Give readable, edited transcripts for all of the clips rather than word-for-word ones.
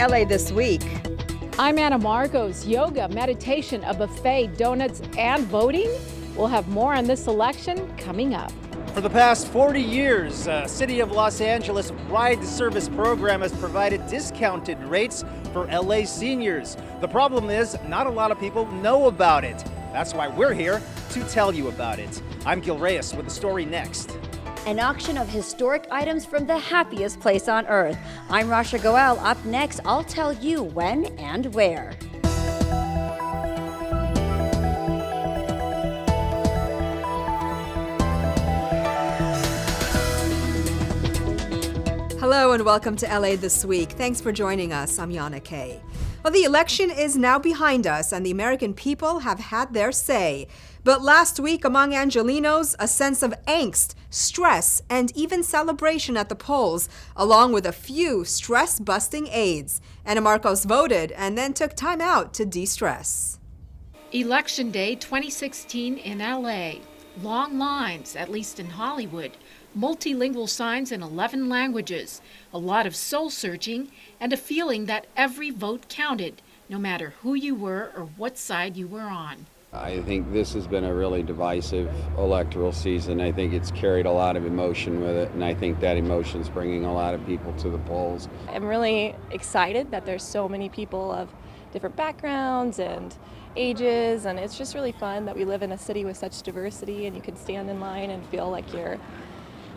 LA This Week. I'm Anna Marcos. Yoga, meditation, a buffet, donuts, and voting? We'll have more on this election coming up. For the past 40 years, City of Los Angeles Ride Service program has provided discounted rates for LA seniors. The problem is not a lot of people know about it. That's why we're here to tell you about it. I'm Gil Reyes with the story next. An auction of historic items from the happiest place on earth. I'm Rasha Goel. Up next, I'll tell you when and where. Hello and welcome to LA This Week. Thanks for joining us. I'm Yana Kay. Well, the election is now behind us and the American people have had their say. But last week among Angelenos, a sense of angst, stress, and even celebration at the polls, along with a few stress-busting aides. Anna Marcos voted and then took time out to de-stress. Election Day 2016 in LA. Long lines, at least in Hollywood. Multilingual signs in 11 languages. A lot of soul-searching and a feeling that every vote counted, no matter who you were or what side you were on. I think this has been a really divisive electoral season. I think it's carried a lot of emotion with it, and I think that emotion's bringing a lot of people to the polls. I'm really excited that there's so many people of different backgrounds and ages, and it's just really fun that we live in a city with such diversity and you can stand in line and feel like you're,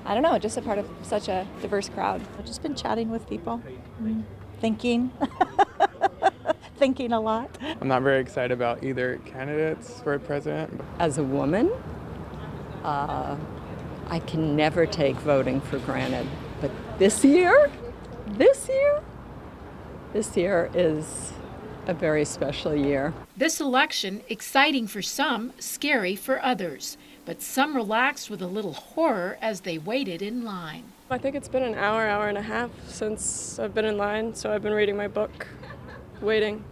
I don't know, just a part of such a diverse crowd. I've just been chatting with people, thinking a lot. I'm not very excited about either candidates for president. As a woman, I can never take voting for granted. But this year is a very special year. This election, exciting for some, scary for others. But some relaxed with a little horror as they waited in line. I think it's been an hour and a half since I've been in line, so I've been reading my book, waiting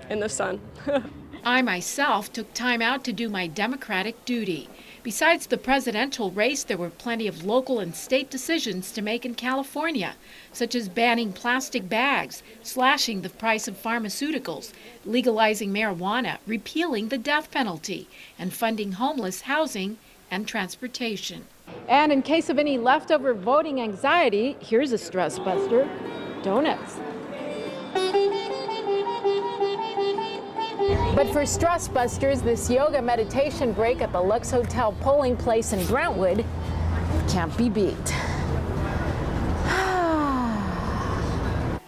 in the sun. I myself took time out to do my Democratic duty. Besides the presidential race, there were plenty of local and state decisions to make in California, such as banning plastic bags, slashing the price of pharmaceuticals, legalizing marijuana, repealing the death penalty, and funding homeless housing and transportation. And in case of any leftover voting anxiety, here's a stress buster: donuts. But for stress busters, this yoga meditation break at the Lux Hotel polling place in Brentwood can't be beat.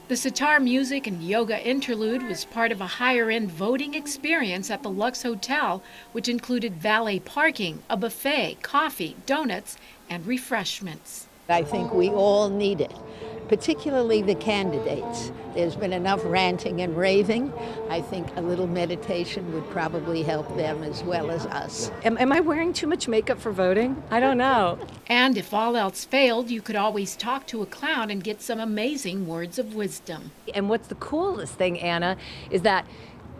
The sitar music and yoga interlude was part of a higher-end voting experience at the Lux Hotel, which included valet parking, a buffet, coffee, donuts, and refreshments. I think we all need it, particularly the candidates. There's been enough ranting and raving. I think a little meditation would probably help them as well as us. Am I wearing too much makeup for voting? I don't know. And if all else failed, you could always talk to a clown and get some amazing words of wisdom. And what's the coolest thing, Anna, is that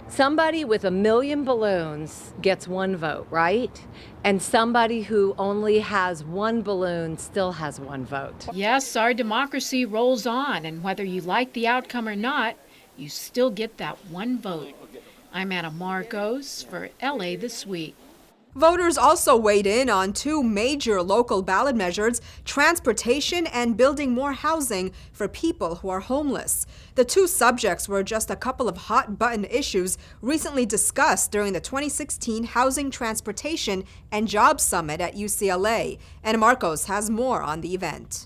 somebody with 1 million balloons gets one vote, right? And somebody who only has one balloon still has one vote. Yes, our democracy rolls on, and whether you like the outcome or not, you still get that one vote. I'm Anna Marcos for LA This Week. Voters also weighed in on two major local ballot measures: transportation and building more housing for people who are homeless. The two subjects were just a couple of hot-button issues recently discussed during the 2016 Housing, Transportation, and Jobs Summit at UCLA. Anna Marcos has more on the event.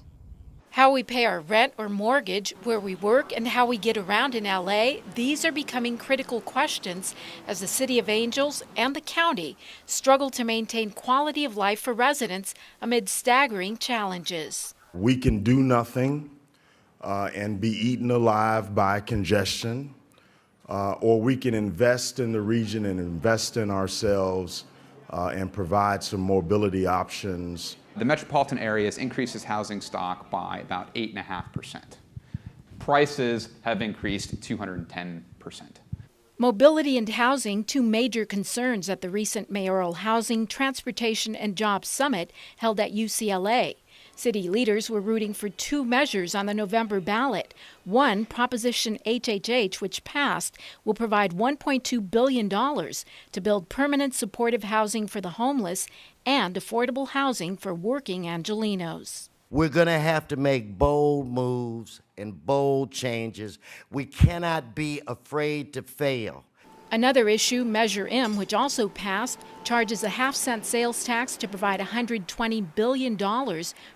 How we pay our rent or mortgage, where we work, and how we get around in LA, these are becoming critical questions as the City of Angels and the county struggle to maintain quality of life for residents amid staggering challenges. We can do nothing and be eaten alive by congestion, or we can invest in the region and invest in ourselves and provide some mobility options. The metropolitan areas increases housing stock by about 8.5%. Prices have increased 210%. Mobility and housing, two major concerns at the recent Mayoral Housing, Transportation, and Jobs Summit held at UCLA. City leaders were rooting for two measures on the November ballot. One, Proposition HHH, which passed, will provide $1.2 billion to build permanent supportive housing for the homeless and affordable housing for working Angelenos. We're going to have to make bold moves and bold changes. We cannot be afraid to fail. Another issue, Measure M, which also passed, charges a half-cent sales tax to provide $120 billion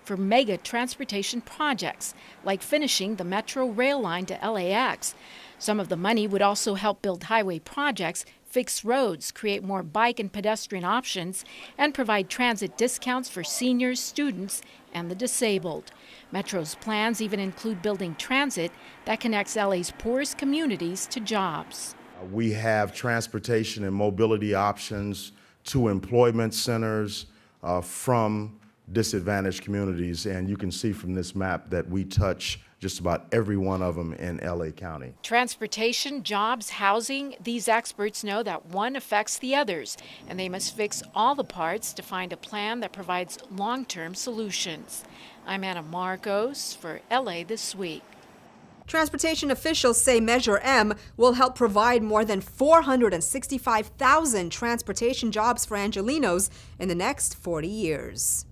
for mega transportation projects, like finishing the Metro rail line to LAX. Some of the money would also help build highway projects, fix roads, create more bike and pedestrian options, and provide transit discounts for seniors, students, and the disabled. Metro's plans even include building transit that connects LA's poorest communities to jobs. We have transportation and mobility options to employment centers from disadvantaged communities, and you can see from this map that we touch just about every one of them in LA County. Transportation, jobs, housing, these experts know that one affects the others, and they must fix all the parts to find a plan that provides long-term solutions. I'm Anna Marcos for LA This Week. Transportation officials say Measure M will help provide more than 465,000 transportation jobs for Angelenos in the next 40 years.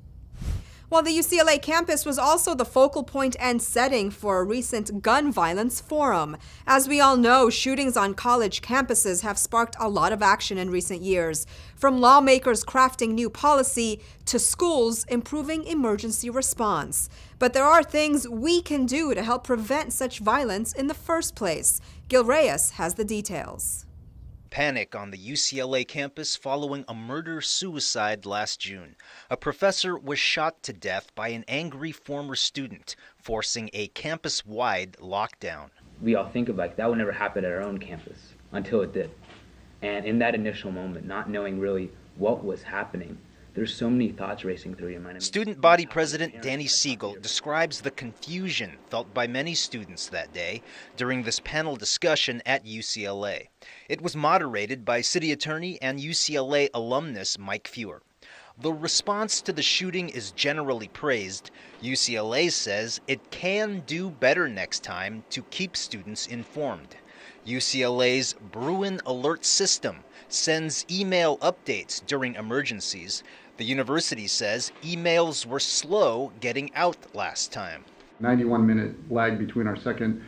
Well, the UCLA campus was also the focal point and setting for a recent gun violence forum. As we all know, shootings on college campuses have sparked a lot of action in recent years, from lawmakers crafting new policy to schools improving emergency response. But there are things we can do to help prevent such violence in the first place. Gil Reyes has the details. Panic on the UCLA campus following a murder-suicide last June. A professor was shot to death by an angry former student, forcing a campus-wide lockdown. We all think of that would never happen at our own campus until it did. And in that initial moment, not knowing really what was happening, there's so many thoughts racing through your mind. Student body president Danny Siegel describes the confusion felt by many students that day during this panel discussion at UCLA. It was moderated by city attorney and UCLA alumnus Mike Fewer. The response to the shooting is generally praised. UCLA says it can do better next time to keep students informed. UCLA's Bruin Alert System sends email updates during emergencies. The university says emails were slow getting out last time. 91-minute lag between our second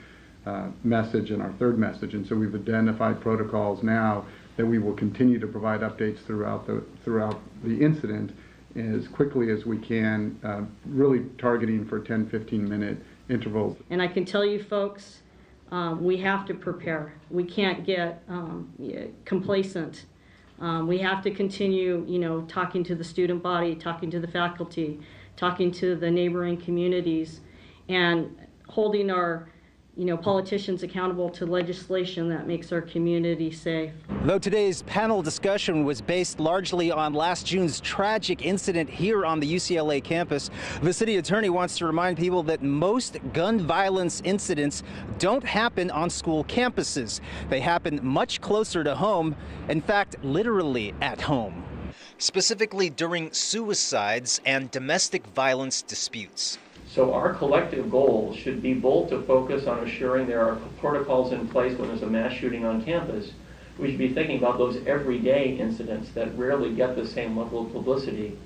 message and our third message, and so we've identified protocols now that we will continue to provide updates throughout the incident as quickly as we can, really targeting for 10-15-minute intervals. And I can tell you folks, we have to prepare. We can't get complacent. We have to continue, talking to the student body, talking to the faculty, talking to the neighboring communities, and holding our politicians accountable to legislation that makes our community safe. Though today's panel discussion was based largely on last June's tragic incident here on the UCLA campus, the city attorney wants to remind people that most gun violence incidents don't happen on school campuses. They happen much closer to home, in fact, literally at home. Specifically during suicides and domestic violence disputes. So our collective goal should be both to focus on assuring there are protocols in place when there's a mass shooting on campus. We should be thinking about those everyday incidents that rarely get the same level of publicity,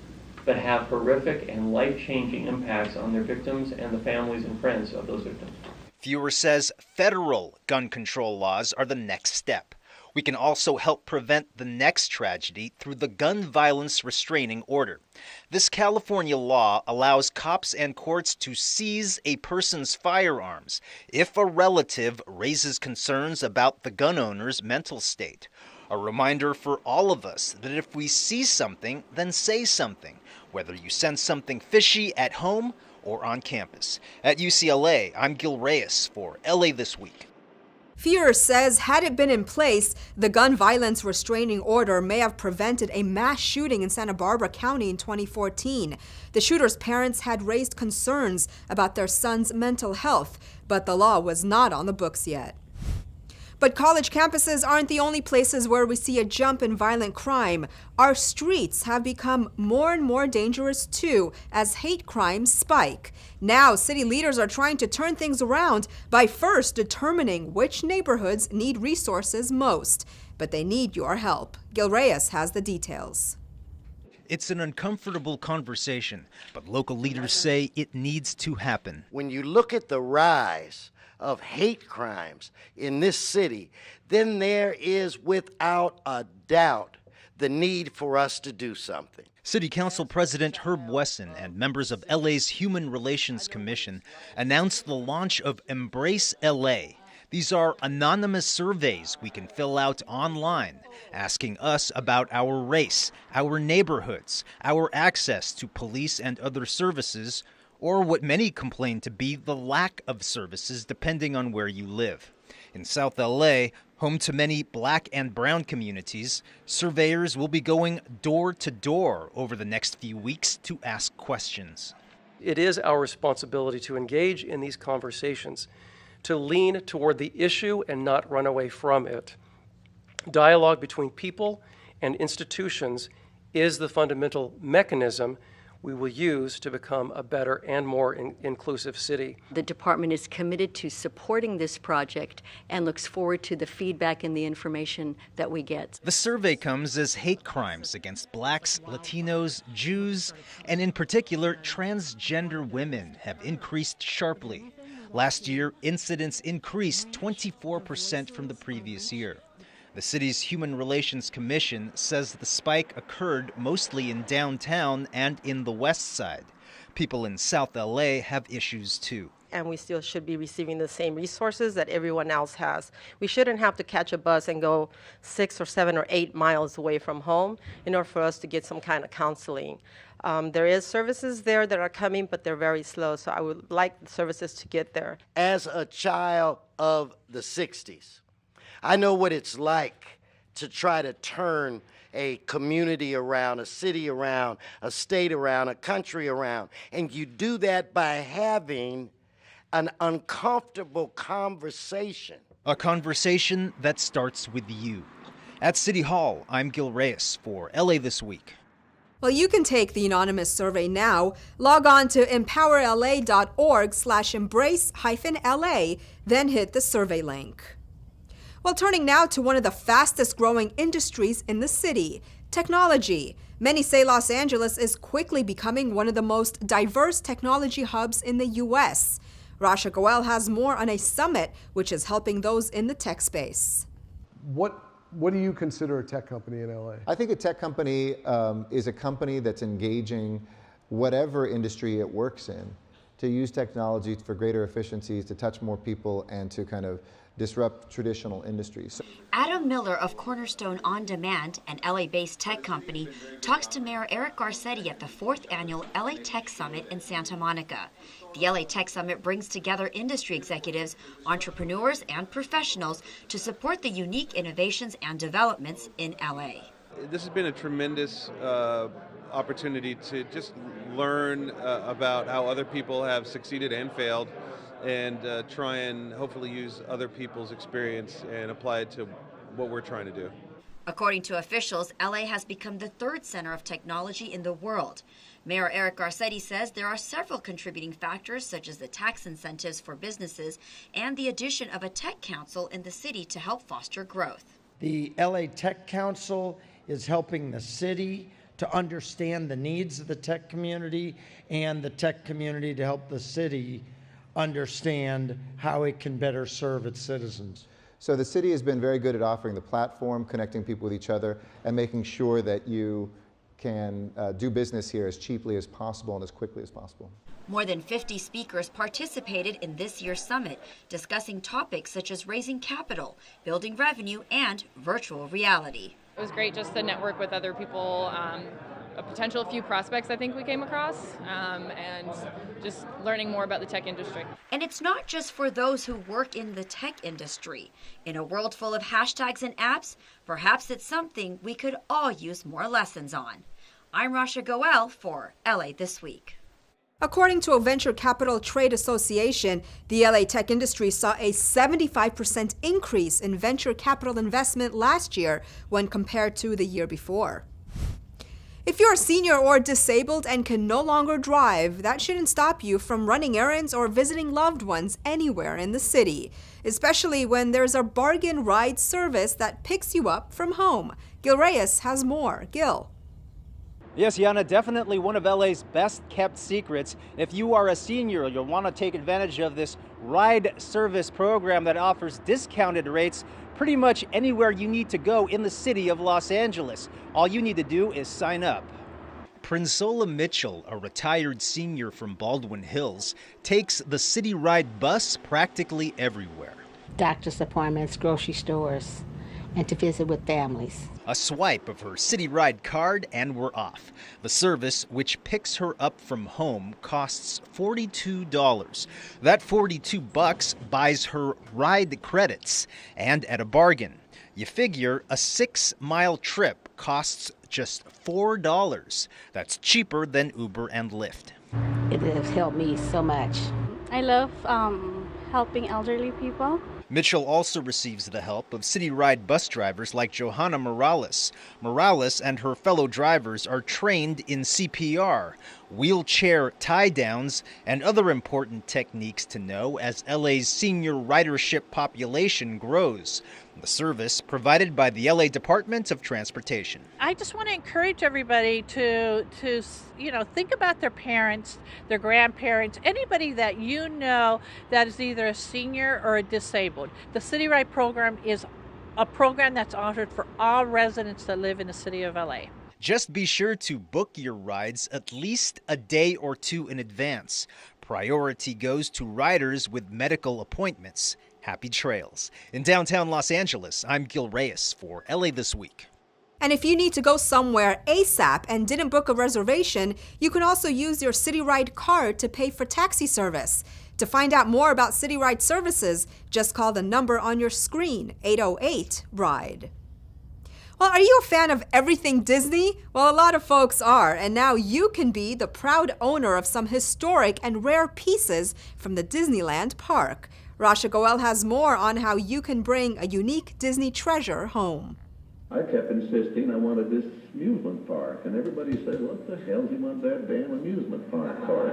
but have horrific and life-changing impacts on their victims and the families and friends of those victims. Fewer says federal gun control laws are the next step. We can also help prevent the next tragedy through the Gun Violence Restraining Order. This California law allows cops and courts to seize a person's firearms if a relative raises concerns about the gun owner's mental state. A reminder for all of us that if we see something, then say something, whether you sense something fishy at home or on campus. At UCLA, I'm Gil Reyes for LA This Week. Fewer says had it been in place, the gun violence restraining order may have prevented a mass shooting in Santa Barbara County in 2014. The shooter's parents had raised concerns about their son's mental health, but the law was not on the books yet. But college campuses aren't the only places where we see a jump in violent crime. Our streets have become more and more dangerous too as hate crimes spike. Now, city leaders are trying to turn things around by first determining which neighborhoods need resources most. But they need your help. Gil Reyes has the details. It's an uncomfortable conversation, but local leaders say it needs to happen. When you look at the rise of hate crimes in this city, then there is without a doubt the need for us to do something. City Council President Herb Wesson and members of LA's Human Relations Commission announced the launch of Embrace LA. These are anonymous surveys we can fill out online, asking us about our race, our neighborhoods, our access to police and other services, or what many complain to be the lack of services depending on where you live. In South LA, home to many black and brown communities, surveyors will be going door to door over the next few weeks to ask questions. It is our responsibility to engage in these conversations, to lean toward the issue and not run away from it. Dialogue between people and institutions is the fundamental mechanism we will use to become a better and more inclusive city. The department is committed to supporting this project and looks forward to the feedback and the information that we get. The survey comes as hate crimes against blacks, Latinos, Jews, and in particular, transgender women have increased sharply. Last year, incidents increased 24% from the previous year. The city's Human Relations Commission says the spike occurred mostly in downtown and in the West Side. People in South LA have issues too. And we still should be receiving the same resources that everyone else has. We shouldn't have to catch a bus and go 6 or 7 or 8 miles away from home in order for us to get some kind of counseling. There is services there that are coming, but they're very slow, so I would like the services to get there. As a child of the 60s, I know what it's like to try to turn a community around, a city around, a state around, a country around. And you do that by having an uncomfortable conversation. A conversation that starts with you. At City Hall, I'm Gil Reyes for LA This Week. Well, you can take the anonymous survey now. Log on to empowerla.org/embrace-LA, then hit the survey link. Well, turning now to one of the fastest growing industries in the city, technology. Many say Los Angeles is quickly becoming one of the most diverse technology hubs in the U.S. Rasha Goel has more on a summit which is helping those in the tech space. What do you consider a tech company in LA? I think a tech company is a company that's engaging whatever industry it works in to use technology for greater efficiencies, to touch more people, and to kind of disrupt traditional industries. Adam Miller of Cornerstone On Demand, an LA-based tech company, talks to Mayor Eric Garcetti at the 4th annual LA Tech Summit in Santa Monica. The LA Tech Summit brings together industry executives, entrepreneurs, and professionals to support the unique innovations and developments in LA. This has been a tremendous opportunity to just learn about how other people have succeeded and failed, and try and hopefully use other people's experience and apply it to what we're trying to do. According to officials, LA has become the 3rd center of technology in the world. Mayor Eric Garcetti says there are several contributing factors, such as the tax incentives for businesses and the addition of a tech council in the city to help foster growth. The LA Tech Council is helping the city to understand the needs of the tech community, and the tech community to help the city understand how it can better serve its citizens. So the city has been very good at offering the platform, connecting people with each other, and making sure that you can do business here as cheaply as possible and as quickly as possible. More than 50 speakers participated in this year's summit, discussing topics such as raising capital, building revenue, and virtual reality. It was great just to network with other people, a potential few prospects I think we came across, and just learning more about the tech industry. And it's not just for those who work in the tech industry. In a world full of hashtags and apps, perhaps it's something we could all use more lessons on. I'm Rasha Goel for LA This Week. According to a venture capital trade association, the LA tech industry saw a 75% increase in venture capital investment last year when compared to the year before. If you're a senior or disabled and can no longer drive, that shouldn't stop you from running errands or visiting loved ones anywhere in the city, especially when there's a bargain ride service that picks you up from home. Gil Reyes has more. Gil. Yes, Yana, definitely one of LA's best kept secrets. If you are a senior, you'll want to take advantage of this ride service program that offers discounted rates pretty much anywhere you need to go in the city of Los Angeles. All you need to do is sign up. Prinsola Mitchell, a retired senior from Baldwin Hills, takes the City Ride bus practically everywhere. Doctor's appointments, grocery stores, and to visit with families. A swipe of her City Ride card and we're off. The service, which picks her up from home, costs $42. That $42 buys her ride credits, and at a bargain. You figure a 6-mile trip costs just $4. That's cheaper than Uber and Lyft. It has helped me so much. I love helping elderly people. Mitchell also receives the help of City Ride bus drivers like Johanna Morales. Morales and her fellow drivers are trained in CPR, wheelchair tie-downs, and other important techniques to know as LA's senior ridership population grows. The service provided by the LA Department of Transportation. I just want to encourage everybody to think about their parents, their grandparents, anybody that you know that is either a senior or a disabled. The City Ride program is a program that's offered for all residents that live in the city of LA. Just be sure to book your rides at least a day or two in advance. Priority goes to riders with medical appointments. Happy trails. In downtown Los Angeles, I'm Gil Reyes for LA This Week. And if you need to go somewhere ASAP and didn't book a reservation, you can also use your City Ride card to pay for taxi service. To find out more about City Ride services, just call the number on your screen, 808-RIDE. Well, are you a fan of everything Disney? Well, a lot of folks are, and now you can be the proud owner of some historic and rare pieces from the Disneyland park. Rasha Goel has more on how you can bring a unique Disney treasure home. I kept insisting I wanted this amusement park, and everybody said, what the hell do you want that damn amusement park for?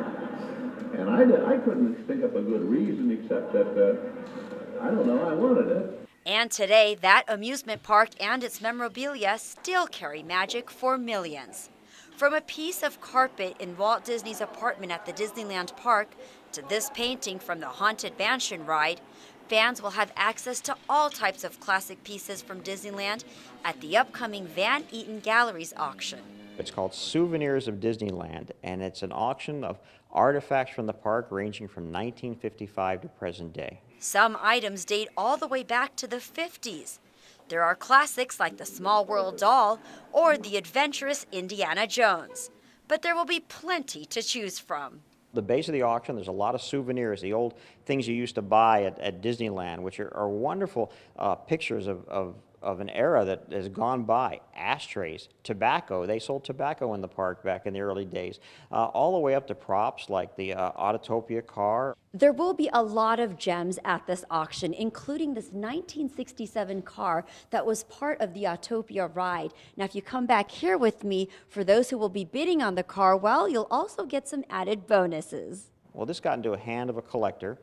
And I couldn't think up a good reason except that, I don't know, I wanted it. And today, that amusement park and its memorabilia still carry magic for millions. From a piece of carpet in Walt Disney's apartment at the Disneyland park to this painting from the Haunted Mansion ride, fans will have access to all types of classic pieces from Disneyland at the upcoming Van Eaton Gallery's auction. It's called Souvenirs of Disneyland, and it's an auction of artifacts from the park ranging from 1955 to present day. Some items date all the way back to the 50s. There are classics like the Small World doll or the adventurous Indiana Jones. But there will be plenty to choose from. The base of the auction, there's a lot of souvenirs, the old things you used to buy at Disneyland, which are wonderful pictures of an era that has gone by. Ashtrays, tobacco, they sold tobacco in the park back in the early days, all the way up to props like the Autotopia car. There will be a lot of gems at this auction, including this 1967 car that was part of the Autopia ride. Now, if you come back here with me, for those who will be bidding on the car, well, you'll also get some added bonuses. Well, this got into a hand of a collector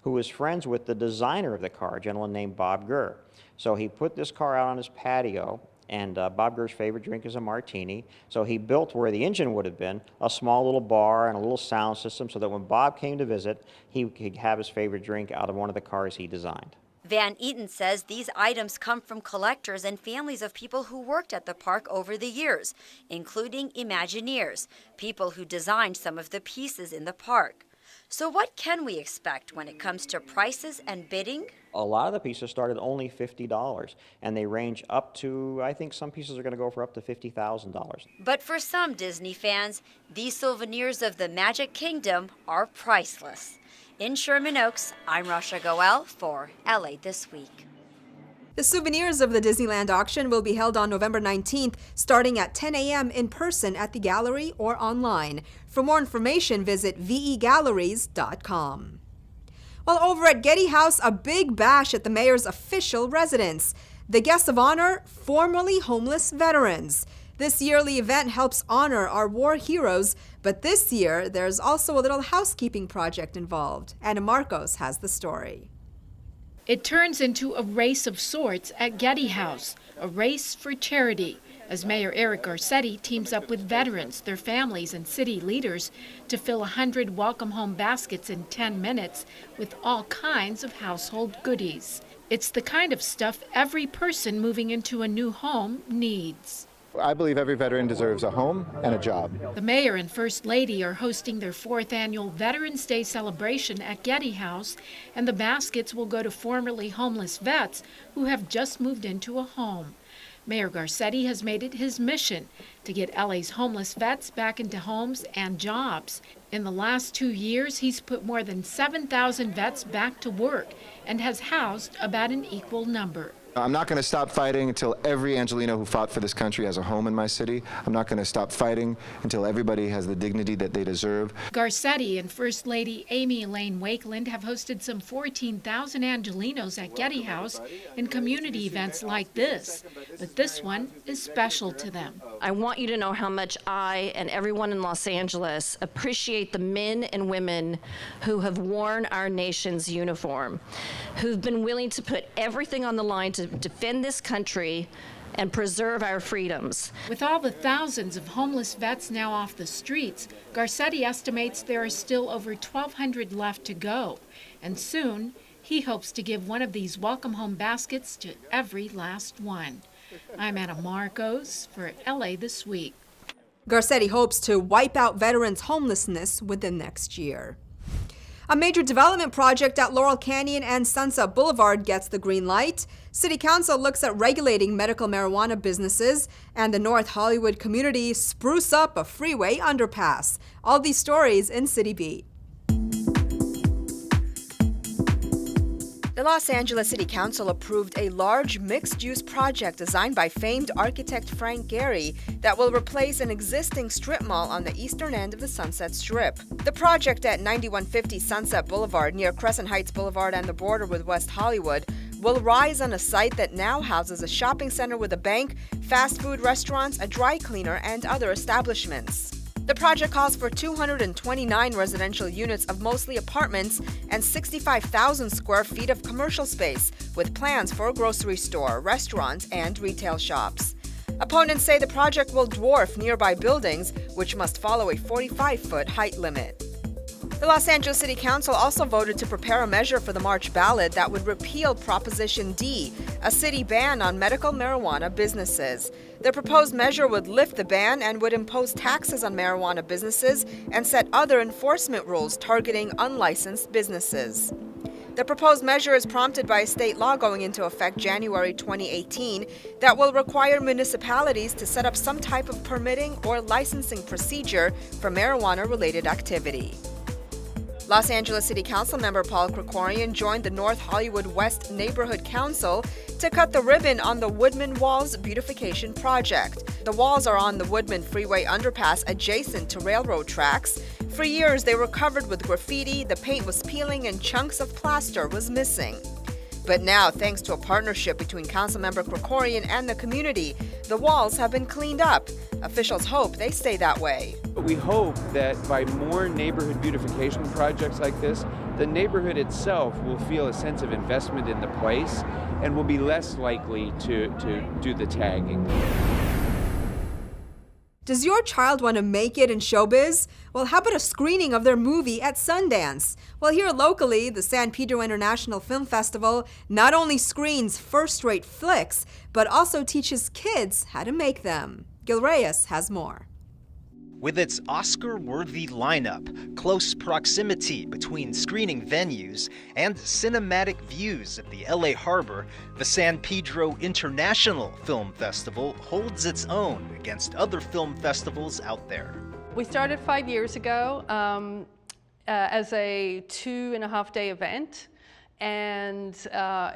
who was friends with the designer of the car, a gentleman named Bob Gurr. So he put this car out on his patio, and Bob Gurr's favorite drink is a martini. So he built where the engine would have been a small little bar and a little sound system so that when Bob came to visit, he could have his favorite drink out of one of the cars he designed. Van Eaton says these items come from collectors and families of people who worked at the park over the years, including Imagineers, people who designed some of the pieces in the park. So what can we expect when it comes to prices and bidding? A lot of the pieces started only $50, and they range up to, I think some pieces are going to go for up to $50,000. But for some Disney fans, these souvenirs of the Magic Kingdom are priceless. In Sherman Oaks, I'm Rasha Goel for LA This Week. The souvenirs of the Disneyland auction will be held on November 19th, starting at 10 a.m. in person at the gallery or online. For more information, visit vegalleries.com. Well, over at Getty House, a big bash at the mayor's official residence. The guests of honor, formerly homeless veterans. This yearly event helps honor our war heroes, but this year there's also a little housekeeping project involved. Anna Marcos has the story. It turns into a race of sorts at Getty House, a race for charity, as Mayor Eric Garcetti teams up with veterans, their families, and city leaders to fill 100 welcome home baskets in 10 minutes with all kinds of household goodies. It's the kind of stuff every person moving into a new home needs. I believe every veteran deserves a home and a job. The mayor and first lady are hosting their 4th annual Veterans Day celebration at Getty House, and the baskets will go to formerly homeless vets who have just moved into a home. Mayor Garcetti has made it his mission to get LA's homeless vets back into homes and jobs. In the last 2 years, he's put more than 7,000 vets back to work and has housed about an equal number. I'm not going to stop fighting until every Angelino who fought for this country has a home in my city. I'm not going to stop fighting until everybody has the dignity that they deserve. Garcetti and First Lady Amy Elaine Wakeland have hosted some 14,000 Angelinos at Getty House in community events like this, but this one is special to them. I want you to know how much I and everyone in Los Angeles appreciate the men and women who have worn our nation's uniform, who've been willing to put everything on the line to defend this country and preserve our freedoms. With all the thousands of homeless vets now off the streets, Garcetti estimates there are still over 1,200 left to go, and soon he hopes to give one of these welcome home baskets to every last one. I'm Anna Marcos for LA This Week. Garcetti hopes to wipe out veterans' homelessness within next year. A major development project at Laurel Canyon and Sunset Boulevard gets the green light. City Council looks at regulating medical marijuana businesses, and the North Hollywood community spruce up a freeway underpass. All these stories in Citybeat. The Los Angeles City Council approved a large mixed-use project designed by famed architect Frank Gehry that will replace an existing strip mall on the eastern end of the Sunset Strip. The project at 9150 Sunset Boulevard near Crescent Heights Boulevard and the border with West Hollywood will rise on a site that now houses a shopping center with a bank, fast food restaurants, a dry cleaner, and other establishments. The project calls for 229 residential units of mostly apartments and 65,000 square feet of commercial space, with plans for a grocery store, restaurant, and retail shops. Opponents say the project will dwarf nearby buildings, which must follow a 45-foot height limit. The Los Angeles City Council also voted to prepare a measure for the March ballot that would repeal Proposition D, a city ban on medical marijuana businesses. The proposed measure would lift the ban and would impose taxes on marijuana businesses and set other enforcement rules targeting unlicensed businesses. The proposed measure is prompted by a state law going into effect January 2018 that will require municipalities to set up some type of permitting or licensing procedure for marijuana-related activity. Los Angeles City Council member Paul Krikorian joined the North Hollywood West Neighborhood Council to cut the ribbon on the Woodman Walls beautification project. The walls are on the Woodman Freeway underpass adjacent to railroad tracks. For years, they were covered with graffiti, the paint was peeling, and chunks of plaster was missing. But now, thanks to a partnership between Councilmember Krikorian and the community, the walls have been cleaned up. Officials hope they stay that way. We hope that by more neighborhood beautification projects like this, the neighborhood itself will feel a sense of investment in the place and will be less likely to do the tagging. Does your child want to make it in showbiz? Well, how about a screening of their movie at Sundance? Well, here locally, the San Pedro International Film Festival not only screens first-rate flicks, but also teaches kids how to make them. Gil Reyes has more. With its Oscar-worthy lineup, close proximity between screening venues, and cinematic views of the LA Harbor, the San Pedro International Film Festival holds its own against other film festivals out there. We started 5 years ago as a 2.5-day event. and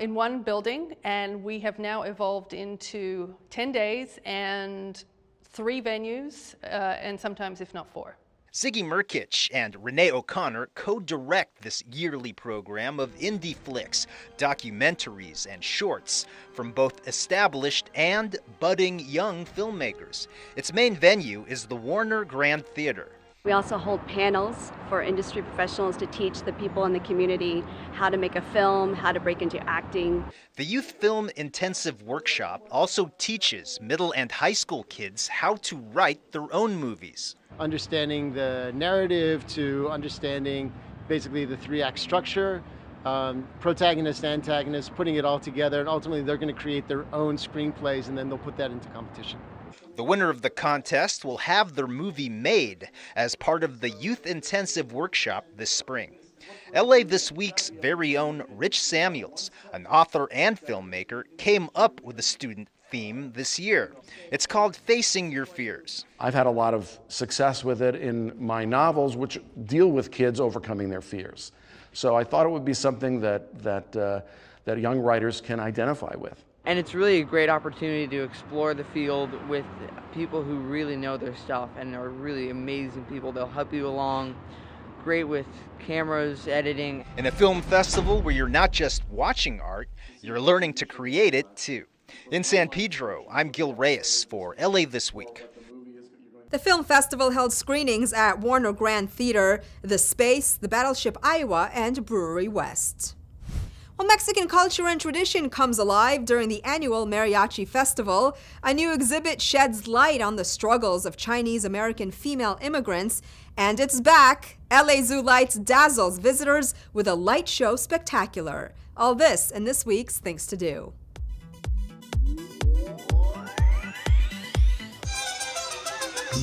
in one building, and we have now evolved into 10 days and 3 venues, and sometimes if not 4. Ziggy Murkich and Renee O'Connor co-direct this yearly program of indie flicks, documentaries, and shorts from both established and budding young filmmakers. Its main venue is the Warner Grand Theater. We also hold panels for industry professionals to teach the people in the community how to make a film, how to break into acting. The Youth Film Intensive Workshop also teaches middle and high school kids how to write their own movies. Understanding the narrative to understanding basically the 3-act structure, protagonist, antagonist, putting it all together, and ultimately they're going to create their own screenplays and then they'll put that into competition. The winner of the contest will have their movie made as part of the Youth Intensive Workshop this spring. LA This Week's very own Rich Samuels, an author and filmmaker, came up with a student theme this year. It's called Facing Your Fears. I've had a lot of success with it in my novels, which deal with kids overcoming their fears. So I thought it would be something that young writers can identify with. And it's really a great opportunity to explore the field with people who really know their stuff and are really amazing people. They'll help you along. Great with cameras, editing. In a film festival where you're not just watching art, you're learning to create it too. In San Pedro, I'm Gil Reyes for LA This Week. The film festival held screenings at Warner Grand Theater, The Space, the Battleship Iowa, and Brewery West. Well, Mexican culture and tradition comes alive during the annual Mariachi Festival. A new exhibit sheds light on the struggles of Chinese-American female immigrants, and it's back. LA Zoo Lights dazzles visitors with a light show spectacular. All this in this week's Things to Do.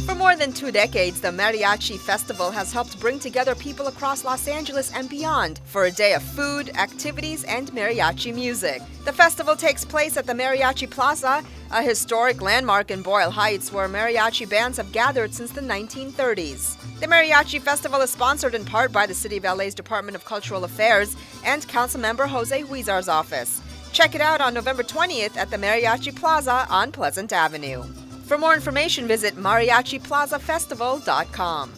For more than 2 decades, the Mariachi Festival has helped bring together people across Los Angeles and beyond for a day of food, activities, and mariachi music. The festival takes place at the Mariachi Plaza, a historic landmark in Boyle Heights where mariachi bands have gathered since the 1930s. The Mariachi Festival is sponsored in part by the City of LA's Department of Cultural Affairs and Councilmember Jose Huizar's office. Check it out on November 20th at the Mariachi Plaza on Pleasant Avenue. For more information, visit mariachiplazafestival.com.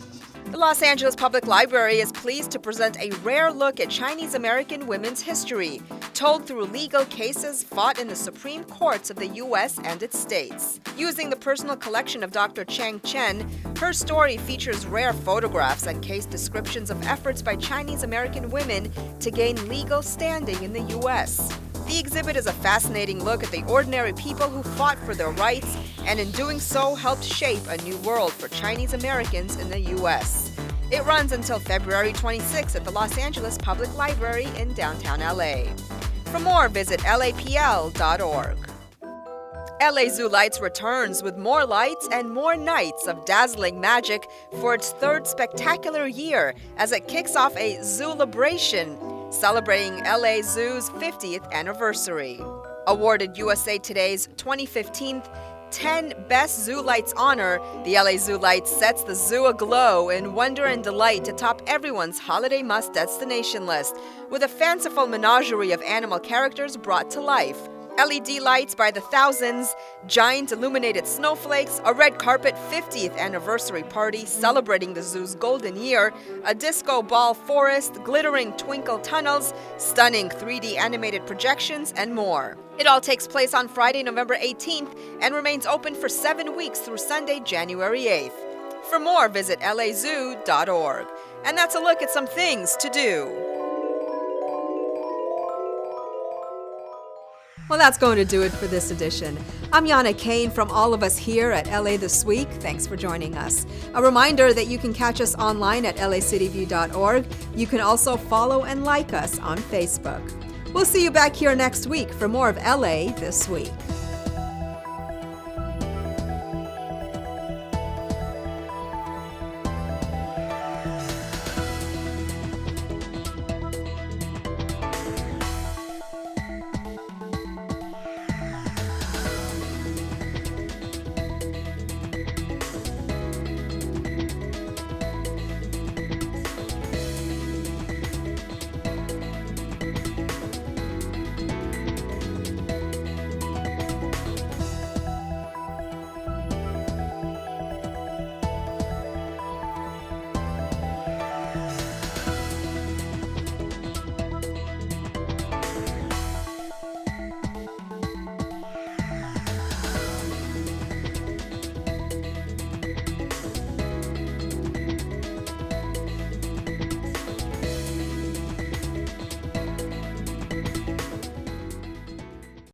The Los Angeles Public Library is pleased to present a rare look at Chinese American women's history, told through legal cases fought in the Supreme Courts of the U.S. and its states. Using the personal collection of Dr. Chang Chen, her story features rare photographs and case descriptions of efforts by Chinese American women to gain legal standing in the U.S. The exhibit is a fascinating look at the ordinary people who fought for their rights and in doing so helped shape a new world for Chinese Americans in the U.S. It runs until February 26 at the Los Angeles Public Library in downtown LA. For more, visit lapl.org. LA Zoo Lights returns with more lights and more nights of dazzling magic for its 3rd spectacular year as it kicks off a Zoolabration, celebrating LA Zoo's 50th anniversary. Awarded USA Today's 2015 10 Best Zoo Lights honor, the LA Zoo Lights sets the zoo aglow in wonder and delight to top everyone's holiday must destination list, with a fanciful menagerie of animal characters brought to life. LED lights by the thousands, giant illuminated snowflakes, a red carpet 50th anniversary party celebrating the zoo's golden year, a disco ball forest, glittering twinkle tunnels, stunning 3D animated projections, and more. It all takes place on Friday, November 18th and remains open for 7 weeks through Sunday, January 8th. For more, visit lazoo.org. And that's a look at some things to do. Well, that's going to do it for this edition. I'm Yana Kane from all of us here at LA This Week. Thanks for joining us. A reminder that you can catch us online at lacityview.org. You can also follow and like us on Facebook. We'll see you back here next week for more of LA This Week.